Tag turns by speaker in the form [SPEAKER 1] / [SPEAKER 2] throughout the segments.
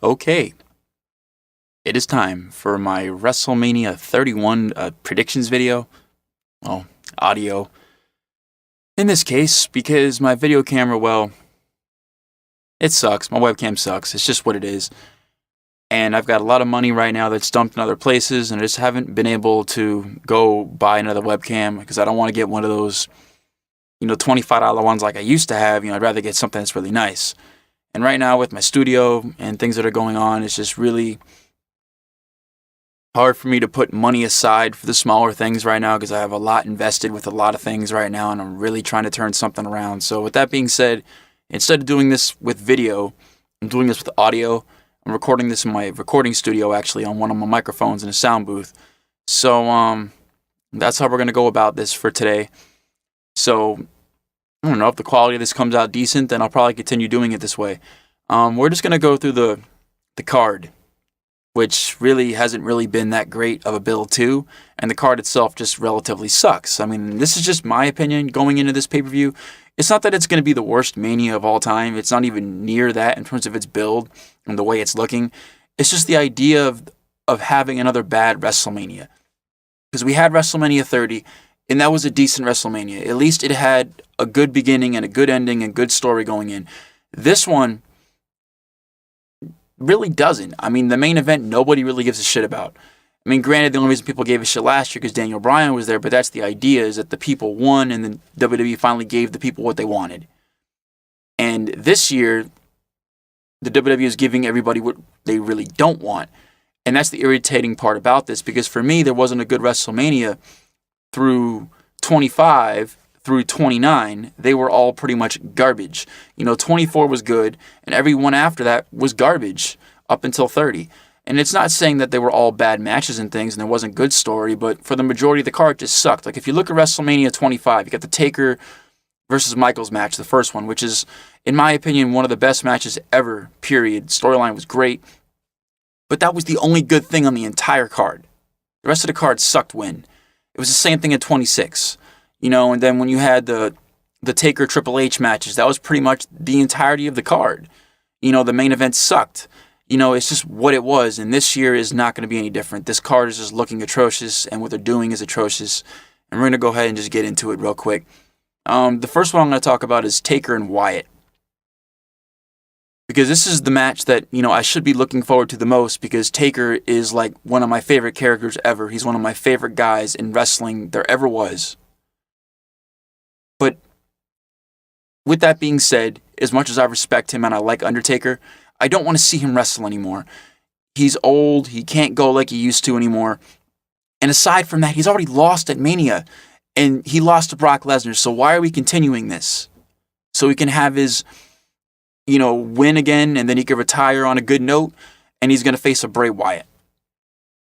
[SPEAKER 1] Okay, it is time for my Wrestle Mania 31 predictions video. Well, audio. In this case, because my video camera, well, it sucks. My webcam sucks. It's just what it is. And I've got a lot of money right now that's dumped in other places, and I just haven't been able to go buy another webcam because I don't want to get one of those, $25 ones like I used to have. I'd rather get something that's really nice. And right now with my studio and things that are going on, it's just really hard for me to put money aside for the smaller things right now because I have a lot invested with a lot of things right now, and I'm really trying to turn something around. So with that being said, instead of doing this with video, I'm doing this with audio. I'm recording this in my recording studio, actually, on one of my microphones in a sound booth. So that's how we're going to go about this for today. So I don't know if the quality of this comes out decent, then I'll probably continue doing it this way. We're just going to go through the card, which really hasn't really been that great of a build too, and the card itself just relatively sucks. I mean, this is just my opinion going into this pay-per-view. It's not that it's going to be the worst Mania of all time. It's not even near that in terms of its build and the way it's looking. It's just the idea of having another bad WrestleMania. Because we had WrestleMania 30, and that was a decent WrestleMania. At least it had a good beginning and a good ending and good story going in. This one really doesn't. I mean, the main event, nobody really gives a shit about. I mean, granted, the only reason people gave a shit last year because Daniel Bryan was there, but that's the idea, is that the people won and then WWE finally gave the people what they wanted. And this year, the WWE is giving everybody what they really don't want. And that's the irritating part about this, because for me, there wasn't a good WrestleMania through 25 through 29. They were all pretty much garbage. 24 was good, and every one after that was garbage up until 30. And it's not saying that they were all bad matches and things and there wasn't good story, but for the majority of the card, it just sucked. Like, if you look at WrestleMania 25, you got the Taker versus Michaels match, the first one, which is, in my opinion, one of the best matches ever, period. Storyline was great, but that was the only good thing on the entire card. The rest of the card sucked win. It was the same thing at 26. And then when you had the Taker Triple H matches, that was pretty much the entirety of the card. The main event sucked. It's just what it was, and this year is not going to be any different. This card is just looking atrocious, and what they're doing is atrocious. And we're going to go ahead and just get into it real quick. The first one I'm going to talk about is Taker and Wyatt. Because this is the match that, I should be looking forward to the most, because Taker is like one of my favorite characters ever. He's one of my favorite guys in wrestling there ever was. But with that being said, as much as I respect him and I like Undertaker, I don't want to see him wrestle anymore. He's old. He can't go like he used to anymore. And aside from that, he's already lost at Mania. And he lost to Brock Lesnar. So why are we continuing this? So he can have his, win again, and then he can retire on a good note, and he's going to face a Bray Wyatt.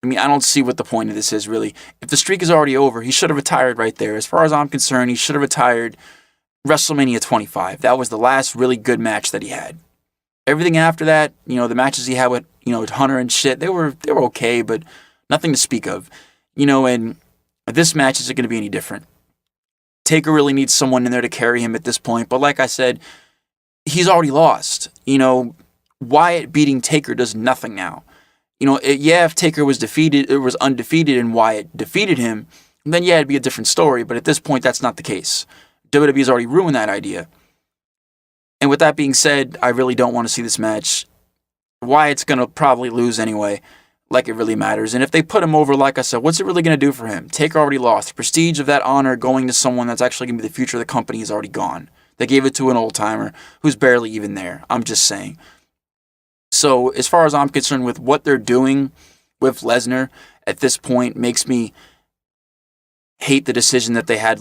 [SPEAKER 1] I mean, I don't see what the point of this is, really. If the streak is already over, he should have retired right there. As far as I'm concerned, he should have retired WrestleMania 25. That was the last really good match that he had. Everything after that, the matches he had with, with Hunter and shit, they were okay, but nothing to speak of. And this match isn't going to be any different. Taker really needs someone in there to carry him at this point, but like I said, he's already lost. Wyatt beating Taker does nothing now. If Taker was defeated, it was undefeated, and Wyatt defeated him, then it'd be a different story, but at this point, that's not the case. WWE's already ruined that idea. And with that being said, I really don't want to see this match. Wyatt's going to probably lose anyway, like it really matters. And if they put him over, like I said, what's it really going to do for him? Taker already lost. The prestige of that honor going to someone that's actually going to be the future of the company is already gone. They gave it to an old-timer who's barely even there. I'm just saying. So as far as I'm concerned with what they're doing with Lesnar at this point makes me hate the decision that they had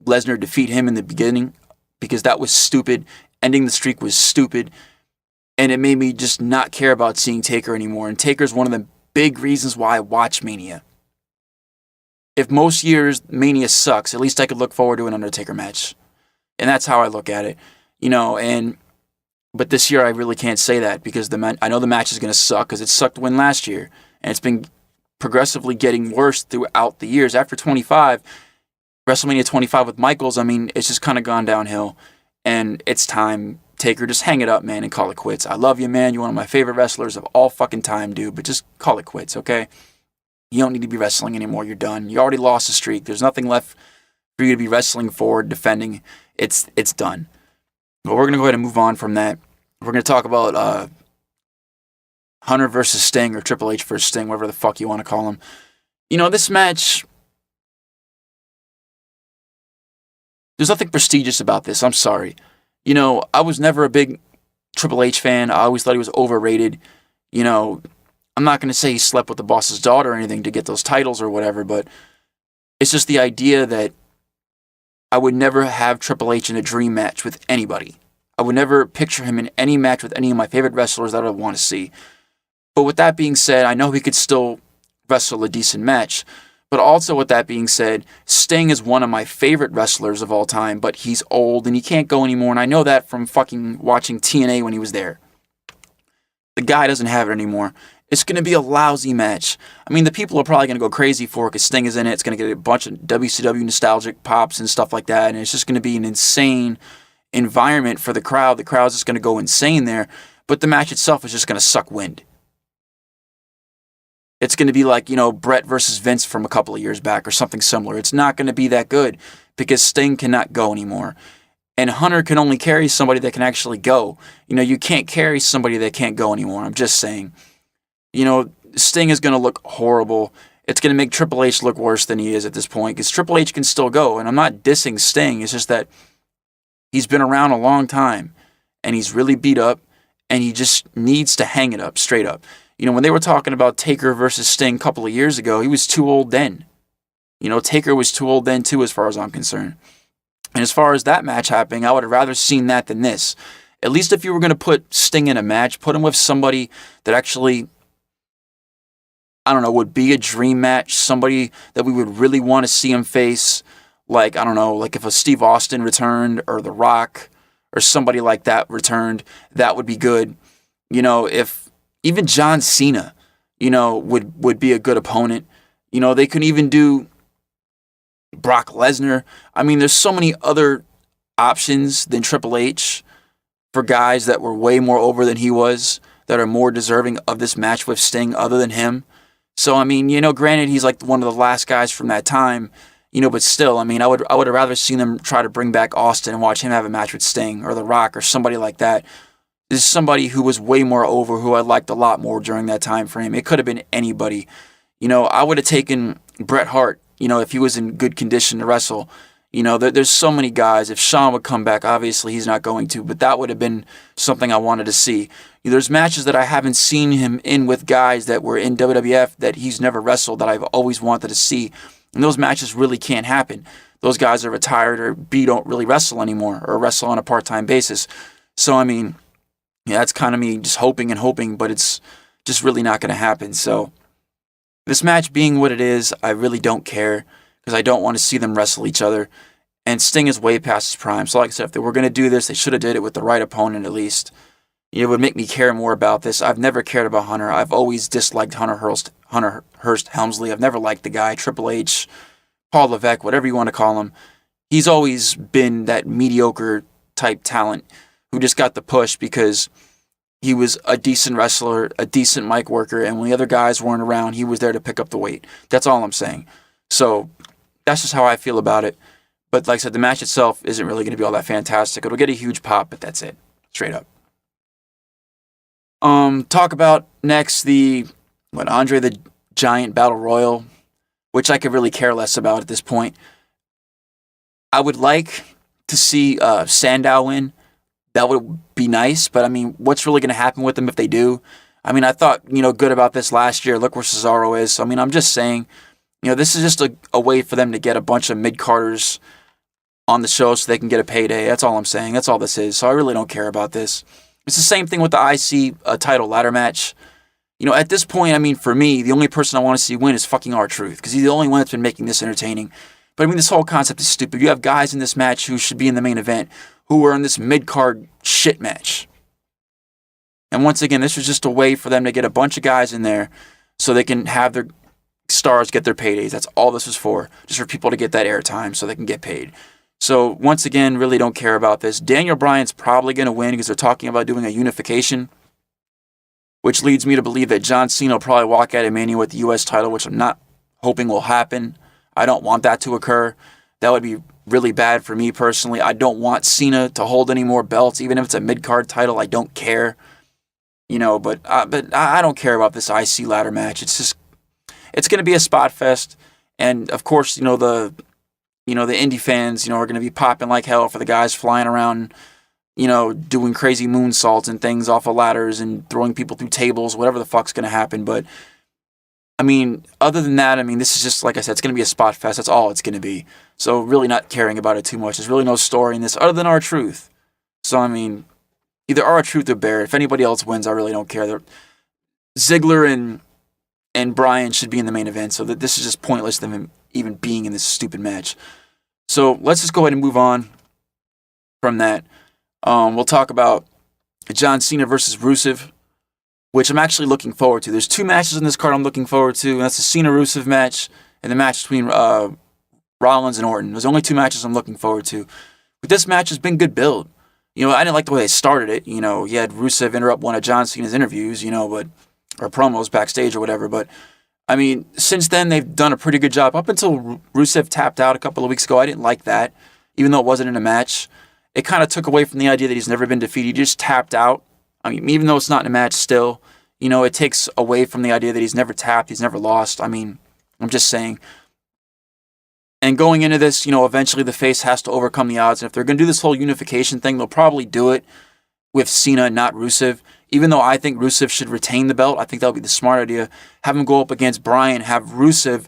[SPEAKER 1] Lesnar defeat him in the beginning, because that was stupid. Ending the streak was stupid, and it made me just not care about seeing Taker anymore. And Taker's one of the big reasons why I watch Mania. If most years Mania sucks, at least I could look forward to an Undertaker match. And that's how I look at it. But this year I really can't say that, because I know the match is going to suck, because it sucked win last year. And it's been progressively getting worse throughout the years. After 25, WrestleMania 25 with Michaels, it's just kind of gone downhill. And it's time Taker, just hang it up, man, and call it quits. I love you, man. You're one of my favorite wrestlers of all fucking time, dude, but just call it quits, okay? You don't need to be wrestling anymore. You're done. You already lost the streak. There's nothing left for you to be wrestling for, defending. It's done. But we're going to go ahead and move on from that. We're going to talk about Hunter versus Sting, or Triple H versus Sting, whatever the fuck you want to call him. You know, this match, there's nothing prestigious about this. I'm sorry. You know, I was never a big Triple H fan. I always thought he was overrated. You know, I'm not going to say he slept with the boss's daughter or anything to get those titles or whatever, but it's just the idea that I would never have Triple H in a dream match with anybody. I would never picture him in any match with any of my favorite wrestlers that I would want to see. But with that being said, I know he could still wrestle a decent match. But also with that being said, Sting is one of my favorite wrestlers of all time, but he's old and he can't go anymore. And I know that from fucking watching TNA when he was there. The guy doesn't have it anymore. It's going to be a lousy match. I mean, the people are probably going to go crazy for it because Sting is in it. It's going to get a bunch of WCW nostalgic pops and stuff like that. And it's just going to be an insane environment for the crowd. The crowd's just going to go insane there. But the match itself is just going to suck wind. It's going to be like, you know, Brett versus Vince from a couple of years back or something similar. It's not going to be that good because Sting cannot go anymore. And Hunter can only carry somebody that can actually go. You know, you can't carry somebody that can't go anymore. I'm just saying. You know, Sting is going to look horrible. It's going to make Triple H look worse than he is at this point because Triple H can still go. And I'm not dissing Sting. It's just that he's been around a long time and he's really beat up and he just needs to hang it up straight up. You know, when they were talking about Taker versus Sting a couple of years ago, he was too old then. You know, Taker was too old then too, as far as I'm concerned. And as far as that match happening, I would have rather seen that than this. At least if you were going to put Sting in a match, put him with somebody that actually, I don't know, would be a dream match. Somebody that we would really want to see him face. Like, I don't know, like if a Steve Austin returned or The Rock or somebody like that returned, that would be good. You know, if even John Cena, you know, would be a good opponent. You know, they could even do Brock Lesnar. I mean, there's so many other options than Triple H for guys that were way more over than he was, that are more deserving of this match with Sting other than him. So, I mean, you know, granted, he's like one of the last guys from that time, you know, but still, I mean, I would have rather seen them try to bring back Austin and watch him have a match with Sting or The Rock or somebody like that. This is somebody who was way more over, who I liked a lot more during that time frame. It could have been anybody. You know, I would have taken Bret Hart, you know, if he was in good condition to wrestle. You know, there's so many guys. If Shawn would come back, obviously he's not going to, but that would have been something I wanted to see. You know, there's matches that I haven't seen him in with guys that were in WWF that he's never wrestled that I've always wanted to see. And those matches really can't happen. Those guys are retired or don't really wrestle anymore or wrestle on a part-time basis. So, I mean, yeah, that's kind of me just hoping, but it's just really not going to happen. So this match being what it is, I really don't care because I don't want to see them wrestle each other. And Sting is way past his prime. So like I said, if they were going to do this, they should have did it with the right opponent at least. It would make me care more about this. I've never cared about Hunter. I've always disliked Hunter Hearst Helmsley. I've never liked the guy. Triple H, Paul Levesque, whatever you want to call him. He's always been that mediocre type talent who just got the push because he was a decent wrestler, a decent mic worker, and when the other guys weren't around, he was there to pick up the weight. That's all I'm saying. So that's just how I feel about it. But like I said, the match itself isn't really going to be all that fantastic. It'll get a huge pop, but that's it. Straight up. Talk about next Andre the Giant Battle Royal, which I could really care less about at this point. I would like to see Sandow win. That would be nice, but I mean, what's really going to happen with them if they do? I mean, I thought, you know, good about this last year. Look where Cesaro is. So, I mean, I'm just saying, you know, this is just a way for them to get a bunch of mid-carders on the show so they can get a payday. That's all I'm saying. That's all this is. So I really don't care about this. It's the same thing with the IC title ladder match. You know, at this point, I mean, for me, the only person I want to see win is fucking R-Truth because he's the only one that's been making this entertaining. But I mean, this whole concept is stupid. You have guys in this match who should be in the main event who were in this mid-card shit match. And once again, this was just a way for them to get a bunch of guys in there so they can have their stars get their paydays. That's all this was for. Just for people to get that airtime so they can get paid. So once again, really don't care about this. Daniel Bryan's probably going to win because they're talking about doing a unification, which leads me to believe that John Cena will probably walk out of Mania with the U.S. title, which I'm not hoping will happen. I don't want that to occur. That would be really bad for me personally. I don't want Cena to hold any more belts, even if it's a mid-card title. I don't care. But I don't care about this IC ladder match. It's going to be a spot fest. And of course, the indie fans, are going to be popping like hell for the guys flying around, doing crazy moonsaults and things off of ladders and throwing people through tables, whatever the fuck's going to happen. But, other than that, this is just, like I said, it's going to be a spot fest. That's all it's going to be. So really not caring about it too much. There's really no story in this other than R-Truth. So, either R-Truth or Barrett. If anybody else wins, I really don't care. Ziggler and Bryan should be in the main event. So that this is just pointless them even being in this stupid match. So let's just go ahead and move on from that. We'll talk about John Cena versus Rusev, which I'm actually looking forward to. There's 2 matches in this card I'm looking forward to, and that's the Cena-Rusev match and the match between Rollins and Orton. There's only 2 matches I'm looking forward to. But this match has been good build. I didn't like the way they started it. You had Rusev interrupt one of John Cena's interviews, or promos backstage or whatever. But, since then, they've done a pretty good job. Up until Rusev tapped out a couple of weeks ago, I didn't like that, even though it wasn't in a match. It kind of took away from the idea that he's never been defeated. He just tapped out. Even though it's not in a match still, it takes away from the idea that he's never tapped, he's never lost. I'm just saying. And going into this, eventually the face has to overcome the odds. And if they're going to do this whole unification thing, they'll probably do it with Cena, not Rusev. Even though I think Rusev should retain the belt, I think that would be the smart idea. Have him go up against Bryan, have Rusev,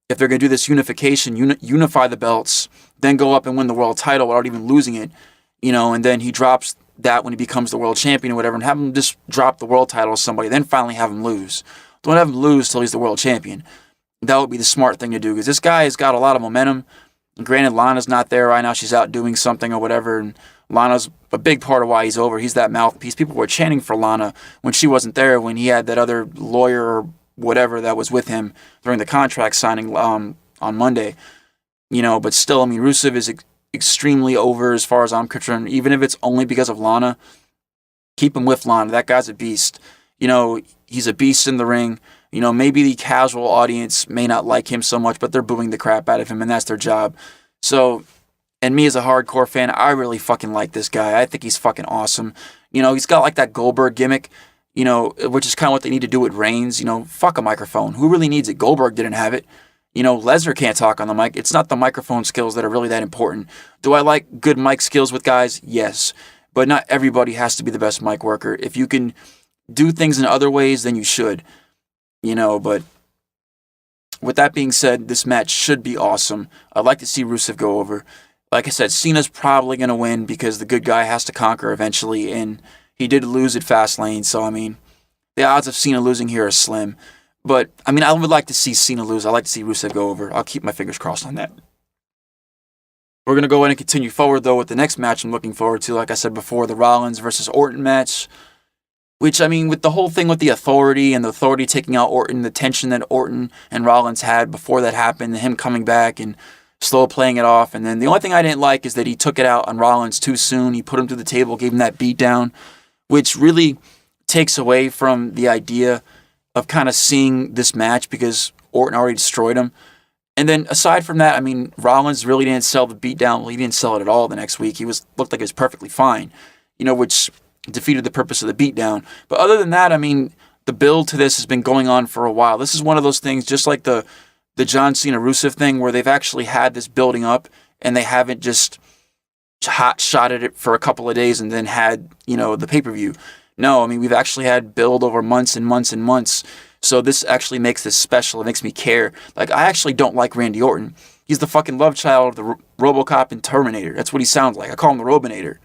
[SPEAKER 1] if they're going to do this unification, unify the belts, then go up and win the world title without even losing it. And then he drops that when he becomes the world champion or whatever, and have him just drop the world title to somebody, then finally have him lose. Don't have him lose till he's the world champion. That would be the smart thing to do, because this guy has got a lot of momentum. Granted, Lana's not there right now. She's out doing something or whatever, and Lana's a big part of why he's over. He's that mouthpiece. People were chanting for Lana when she wasn't there, when he had that other lawyer or whatever that was with him during the contract signing on Monday. But still, Rusev is extremely over as far as I'm concerned. Even if it's only because of Lana, keep him with Lana. That guy's a beast. He's a beast in the ring. Maybe the casual audience may not like him so much, but they're booing the crap out of him, and that's their job. So, and me as a hardcore fan, I really fucking like this guy. I think he's fucking awesome. He's got like that Goldberg gimmick, which is kind of what they need to do with Reigns. Fuck a microphone. Who really needs it? Goldberg didn't have it. Lesnar can't talk on the mic. It's not the microphone skills that are really that important. Do I like good mic skills with guys? Yes. But not everybody has to be the best mic worker. If you can do things in other ways, then you should. But with that being said, this match should be awesome. I'd like to see Rusev go over. Like I said, Cena's probably going to win because the good guy has to conquer eventually, and he did lose at Fastlane, so the odds of Cena losing here are slim. But, I would like to see Cena lose. I'd like to see Rusev go over. I'll keep my fingers crossed on that. We're going to go ahead and continue forward, though, with the next match I'm looking forward to. Like I said before, the Rollins versus Orton match. Which, with the whole thing with the Authority and the Authority taking out Orton, the tension that Orton and Rollins had before that happened, and him coming back and slow playing it off. And then the only thing I didn't like is that he took it out on Rollins too soon. He put him to the table, gave him that beatdown, which really takes away from the idea of kind of seeing this match because Orton already destroyed him. And then aside from that, Rollins really didn't sell the beatdown. Well, he didn't sell it at all the next week. He looked like he was perfectly fine, which defeated the purpose of the beatdown. But other than that, the build to this has been going on for a while. This is one of those things, just like the John Cena Rusev thing, where they've actually had this building up and they haven't just hot shot at it for a couple of days and then had, the pay-per-view. No, we've actually had build over months and months and months. So this actually makes this special. It makes me care. Like, I actually don't like Randy Orton. He's the fucking love child of the RoboCop and Terminator. That's what he sounds like. I call him the Robinator,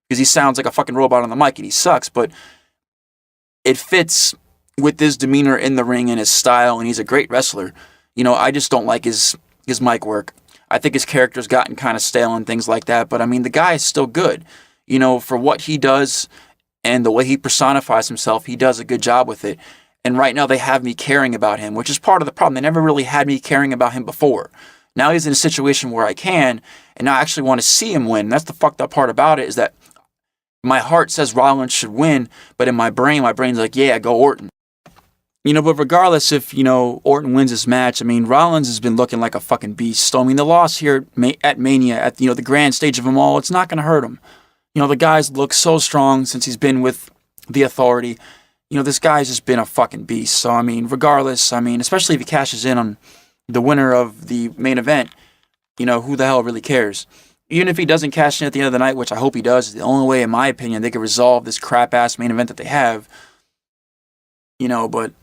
[SPEAKER 1] because he sounds like a fucking robot on the mic and he sucks, but it fits with his demeanor in the ring and his style, and he's a great wrestler. I just don't like his mic work. I think his character's gotten kind of stale and things like that, but the guy is still good. For what he does and the way he personifies himself, he does a good job with it. And right now they have me caring about him, which is part of the problem. They never really had me caring about him before. Now he's in a situation where I can, and I actually want to see him win. That's the fucked up part about it, is that my heart says Rollins should win, but my brain's like, yeah, go Orton. But regardless if, Orton wins this match, Rollins has been looking like a fucking beast. So, the loss here at Mania, at, the grand stage of them all, it's not going to hurt him. The guy's looked so strong since he's been with the Authority. This guy's just been a fucking beast. So, regardless, especially if he cashes in on the winner of the main event, who the hell really cares? Even if he doesn't cash in at the end of the night, which I hope he does, the only way, in my opinion, they can resolve this crap-ass main event that they have, but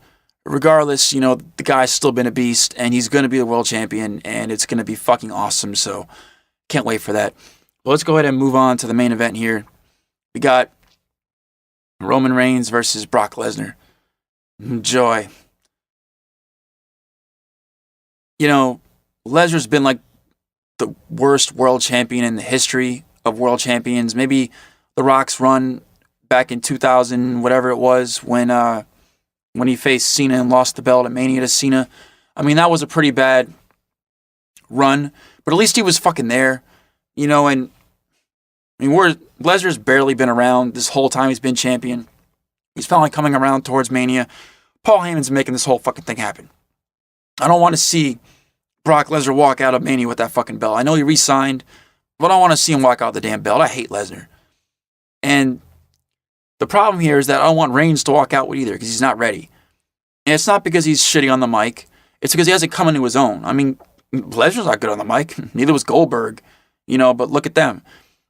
[SPEAKER 1] regardless, the guy's still been a beast, and he's going to be the world champion, and it's going to be fucking awesome, so can't wait for that. Well, let's go ahead and move on to the main event here. We got Roman Reigns versus Brock Lesnar. Joy. Lesnar's been like the worst world champion in the history of world champions. Maybe The Rock's run back in 2000, whatever it was, when he faced Cena and lost the belt at Mania to Cena. That was a pretty bad run, but at least he was fucking there, and Lesnar's barely been around this whole time he's been champion. He's finally coming around towards Mania. Paul Heyman's making this whole fucking thing happen. I don't want to see Brock Lesnar walk out of Mania with that fucking belt. I know he re-signed, but I don't want to see him walk out with the damn belt. I hate Lesnar. And the problem here is that I don't want Reigns to walk out with either, because he's not ready. And it's not because he's shitty on the mic. It's because he hasn't come into his own. Lesnar's not good on the mic. Neither was Goldberg. But look at them.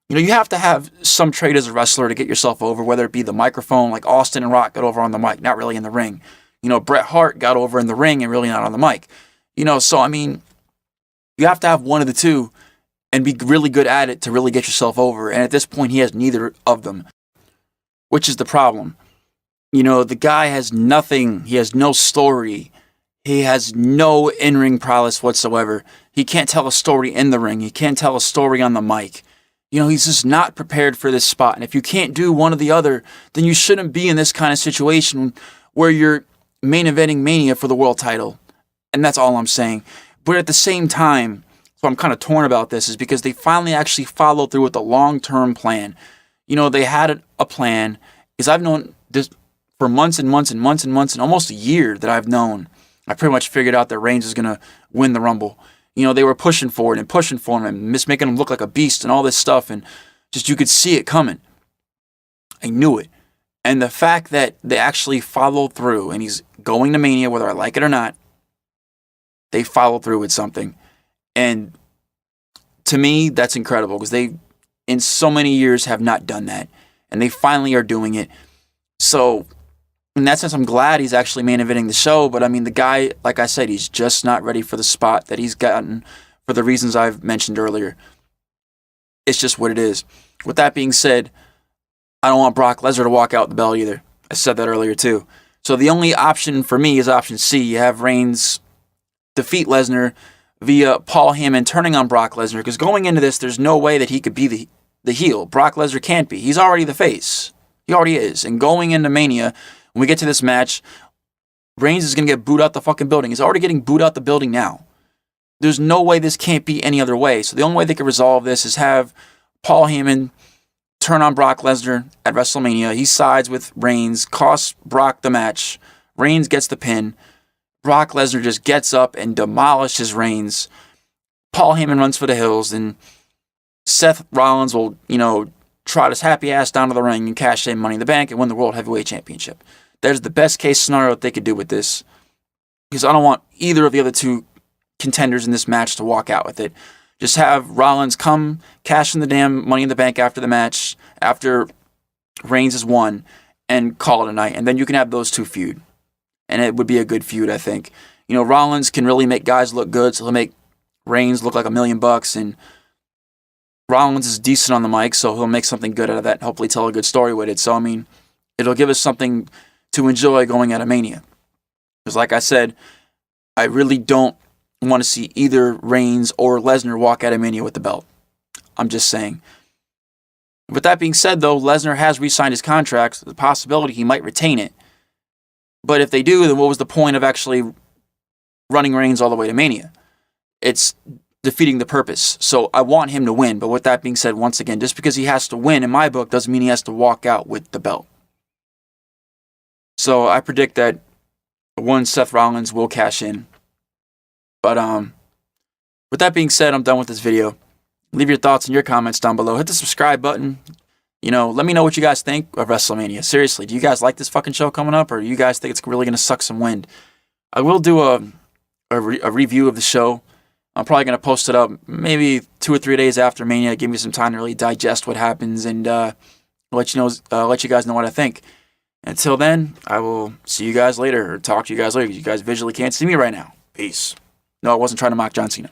[SPEAKER 1] You have to have some trait as a wrestler to get yourself over, whether it be the microphone, like Austin and Rock got over on the mic, not really in the ring. Bret Hart got over in the ring and really not on the mic. So, you have to have one of the two and be really good at it to really get yourself over. And at this point, he has neither of them, which is the problem. The guy has nothing. He has no story. He has no in-ring prowess whatsoever. He can't tell a story in the ring. He can't tell a story on the mic. He's just not prepared for this spot. And if you can't do one or the other, then you shouldn't be in this kind of situation where you're main eventing Mania for the world title. And that's all I'm saying. But at the same time, so I'm kind of torn about this, is because they finally actually followed through with a long-term plan. They had a plan, because I've known this for months and months and months and months and almost a year that I've known. I pretty much figured out that Reigns is going to win the Rumble. They were pushing for it and pushing for him and making him look like a beast and all this stuff, and just you could see it coming. I knew it. And the fact that they actually followed through, and he's going to Mania, whether I like it or not, they followed through with something. And to me, that's incredible, because they, in so many years, have not done that. And they finally are doing it. So, in that sense, I'm glad he's actually main eventing the show. But, the guy, like I said, he's just not ready for the spot that he's gotten for the reasons I've mentioned earlier. It's just what it is. With that being said, I don't want Brock Lesnar to walk out the belt either. I said that earlier, too. So, the only option for me is option C. You have Reigns defeat Lesnar via Paul Heyman turning on Brock Lesnar, because going into this, there's no way that he could be the heel. Brock Lesnar can't be. He's already the face. He already is. And going into Mania, when we get to this match, Reigns is going to get booed out the fucking building. He's already getting booed out the building now. There's no way this can't be any other way. So the only way they can resolve this is have Paul Heyman turn on Brock Lesnar at WrestleMania. He sides with Reigns, costs Brock the match. Reigns gets the pin. Brock Lesnar just gets up and demolishes Reigns. Paul Heyman runs for the hills, and Seth Rollins will, trot his happy ass down to the ring and cash in Money in the Bank and win the World Heavyweight Championship. That is the best case scenario that they could do with this, because I don't want either of the other two contenders in this match to walk out with it. Just have Rollins come, cash in the damn Money in the Bank after the match, after Reigns has won, and call it a night. And then you can have those two feud. And it would be a good feud, I think. Rollins can really make guys look good, so he'll make Reigns look like $1 million, and Rollins is decent on the mic, so he'll make something good out of that and hopefully tell a good story with it. So, it'll give us something to enjoy going out of Mania. Because like I said, I really don't want to see either Reigns or Lesnar walk out of Mania with the belt. I'm just saying. With that being said, though, Lesnar has re-signed his contract, so the possibility he might retain it. But if they do, then what was the point of actually running Reigns all the way to Mania? It's defeating the purpose. So I want him to win. But with that being said, once again, just because he has to win in my book doesn't mean he has to walk out with the belt. So I predict that one, Seth Rollins will cash in. But with that being said, I'm done with this video. Leave your thoughts and your comments down below. Hit the subscribe button. Let me know what you guys think of Wrestle Mania. Seriously, do you guys like this fucking show coming up, or do you guys think it's really going to suck some wind? I will do a review of the show. I'm probably going to post it up maybe 2 or 3 days after Mania. Give me some time to really digest what happens and let you guys know what I think. Until then, I will see you guys later, or talk to you guys later. You guys visually can't see me right now. Peace. No, I wasn't trying to mock John Cena.